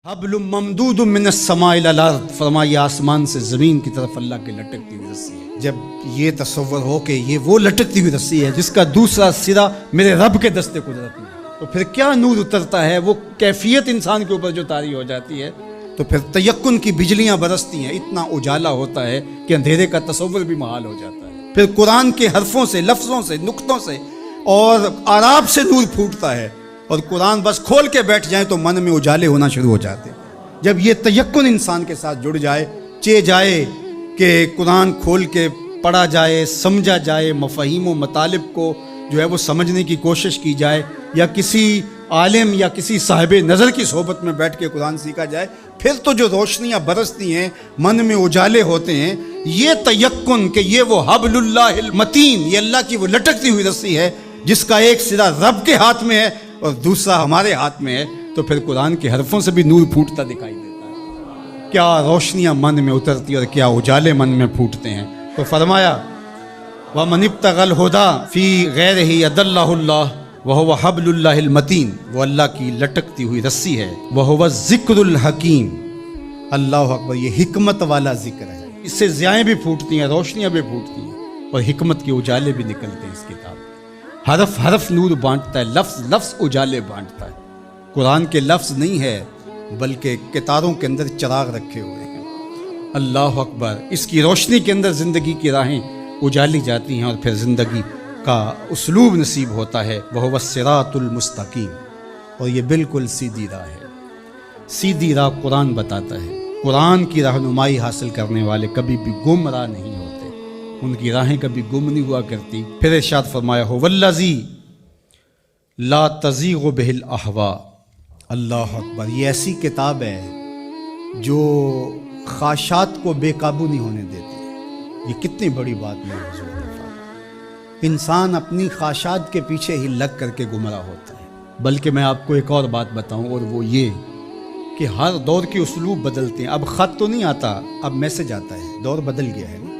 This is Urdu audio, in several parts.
حبل ممدود من السماء الى الارض، فرمایا آسمان سے زمین کی طرف اللہ کی لٹکتی ہوئی رسی ہے۔ جب یہ تصور ہو کہ یہ وہ لٹکتی ہوئی رسی ہے جس کا دوسرا سرا میرے رب کے دستے قدرت میں، تو پھر کیا نور اترتا ہے، وہ کیفیت انسان کے اوپر جو طاری ہو جاتی ہے، تو پھر تیقن کی بجلیاں برستی ہیں، اتنا اجالا ہوتا ہے کہ اندھیرے کا تصور بھی محال ہو جاتا ہے۔ پھر قرآن کے حرفوں سے، لفظوں سے، نقطوں سے اور آراب سے نور پھوٹتا ہے، اور قرآن بس کھول کے بیٹھ جائیں تو من میں اجالے ہونا شروع ہو جاتے ہیں۔ جب یہ تیقن انسان کے ساتھ جڑ جائے، چے جائے کہ قرآن کھول کے پڑھا جائے، سمجھا جائے، مفاہیم و مطالب کو جو ہے وہ سمجھنے کی کوشش کی جائے، یا کسی عالم یا کسی صاحب نظر کی صحبت میں بیٹھ کے قرآن سیکھا جائے، پھر تو جو روشنیاں برستی ہیں، من میں اجالے ہوتے ہیں۔ یہ تیقن کہ یہ وہ حبل اللہ المتین، یہ اللہ کی وہ لٹکتی ہوئی رسی ہے جس کا ایک سرا رب کے ہاتھ میں ہے اور دوسرا ہمارے ہاتھ میں ہے، تو پھر قرآن کے حرفوں سے بھی نور پھوٹتا دکھائی دیتا ہے۔ کیا روشنیاں من میں اترتی اور کیا اجالے من میں پھوٹتے ہیں۔ تو فرمایا وَمَنِ ابْتَغَى الْهُدَى فِي غَيْرِهِ أَضَلَّهُ اللَّهُ وَهُوَ حَبْلُ اللَّهِ الْمَتِينُ، وہ اللہ کی لٹکتی ہوئی رسی ہے۔ وَهُوَ الذِّكْرُ الْحَكِيمُ، اللہ اکبر، یہ حکمت والا ذکر ہے۔ اس سے ضیائیں بھی پھوٹتی ہیں، روشنیاں بھی پھوٹتی ہیں، اور حکمت کے اجالے بھی نکلتے ہیں اس کتاب میں۔ حرف حرف نور بانٹتا ہے، لفظ لفظ اجالے بانٹتا ہے۔ قرآن کے لفظ نہیں ہے بلکہ کتاروں کے اندر چراغ رکھے ہوئے ہیں۔ اللہ اکبر، اس کی روشنی کے اندر زندگی کی راہیں اجالی جاتی ہیں، اور پھر زندگی کا اسلوب نصیب ہوتا ہے۔ وَهُوَ الصِّرَاطُ الْمُسْتَقِيمُ، اور یہ بالکل سیدھی راہ ہے۔ سیدھی راہ قرآن بتاتا ہے۔ قرآن کی رہنمائی حاصل کرنے والے کبھی بھی گمراہ نہیں ہوتے، ان کی راہیں کبھی گم نہیں ہوا کرتی۔ پھر ارشاد فرمایا هُوَ الَّذِي لَا تَزِيغُ بِهِ الْأَهْوَاءُ، اللہ اکبر، یہ ایسی کتاب ہے جو خواہشات کو بے قابو نہیں ہونے دیتی۔ یہ کتنی بڑی بات ہے حضور نے فرمایا۔ انسان اپنی خواہشات کے پیچھے ہی لگ کر کے گمراہ ہوتا ہے۔ بلکہ میں آپ کو ایک اور بات بتاؤں، اور وہ یہ کہ ہر دور کے اسلوب بدلتے ہیں۔ اب خط تو نہیں آتا، اب میسج آتا ہے، دور بدل گیا ہے نا۔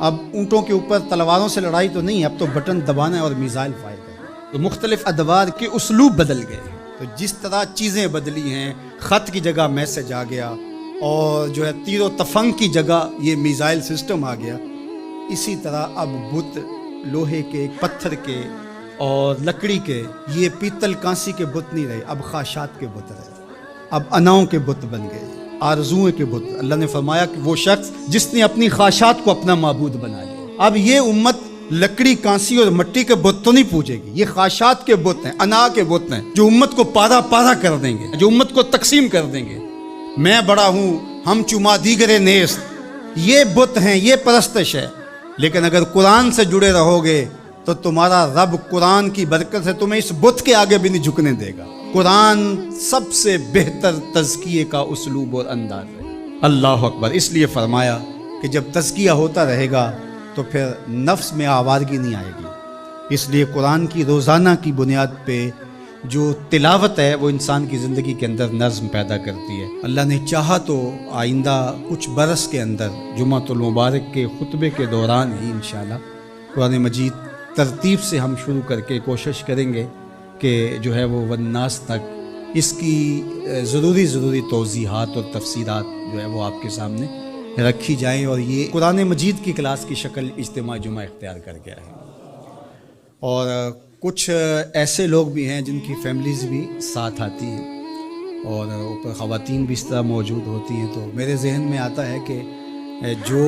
اب اونٹوں کے اوپر تلواروں سے لڑائی تو نہیں، اب تو بٹن دبانا ہے اور میزائل فائر کرنا ہے۔ تو مختلف ادوار کے اسلوب بدل گئے ہیں۔ تو جس طرح چیزیں بدلی ہیں، خط کی جگہ میسج آ گیا، اور جو ہے تیر و تفنگ کی جگہ یہ میزائل سسٹم آ گیا، اسی طرح اب بت لوہے کے، پتھر کے اور لکڑی کے، یہ پیتل کانسی کے بت نہیں رہے، اب خواہشات کے بت رہے، اب اناؤں کے بت بن گئے، آرزوؤں کے بت۔ اللہ نے فرمایا کہ وہ شخص جس نے اپنی خواہشات کو اپنا معبود بنا لیا۔ اب یہ امت لکڑی، کانسی اور مٹی کے بت تو نہیں پوجے گی، یہ خواہشات کے بت ہیں، انا کے بت ہیں، جو امت کو پارا پارا کر دیں گے، جو امت کو تقسیم کر دیں گے۔ میں بڑا ہوں، ہم چما دیگرے نیست، یہ بت ہیں، یہ پرستش ہے۔ لیکن اگر قرآن سے جڑے رہو گے تو تمہارا رب قرآن کی برکت سے تمہیں اس بت کے آگے بھی نہیں جھکنے دے گا۔ قرآن سب سے بہتر تزکیے کا اسلوب اور انداز ہے۔ اللہ اکبر، اس لیے فرمایا کہ جب تزکیہ ہوتا رہے گا تو پھر نفس میں آوارگی نہیں آئے گی۔ اس لیے قرآن کی روزانہ کی بنیاد پہ جو تلاوت ہے وہ انسان کی زندگی کے اندر نظم پیدا کرتی ہے۔ اللہ نے چاہا تو آئندہ کچھ برس کے اندر جمعۃ المبارک کے خطبے کے دوران ہی انشاءاللہ قرآن مجید ترتیب سے ہم شروع کر کے کوشش کریں گے کہ جو ہے وہ والناس تک اس کی ضروری توضیحات اور تفسیرات جو ہے وہ آپ کے سامنے رکھی جائیں، اور یہ قرآن مجید کی کلاس کی شکل اجتماع جمعہ اختیار کر گیا ہے۔ اور کچھ ایسے لوگ بھی ہیں جن کی فیملیز بھی ساتھ آتی ہیں، اور اوپر خواتین بھی اس طرح موجود ہوتی ہیں، تو میرے ذہن میں آتا ہے کہ جو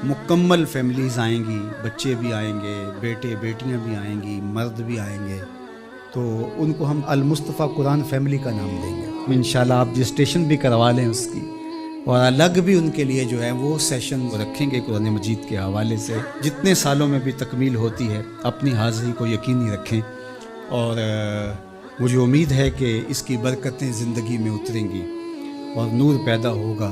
مکمل فیملیز آئیں گی، بچے بھی آئیں گے، بیٹے بیٹیاں بھی آئیں گی، مرد بھی آئیں گے، تو ان کو ہم المصطفیٰ قرآن فیملی کا نام دیں گے انشاءاللہ۔ آپ رجسٹریشن بھی کروا لیں اس کی، اور الگ بھی ان کے لیے جو ہے وہ سیشن رکھیں گے قرآن مجید کے حوالے سے۔ جتنے سالوں میں بھی تکمیل ہوتی ہے اپنی حاضری کو یقینی رکھیں، اور مجھے امید ہے کہ اس کی برکتیں زندگی میں اتریں گی اور نور پیدا ہوگا۔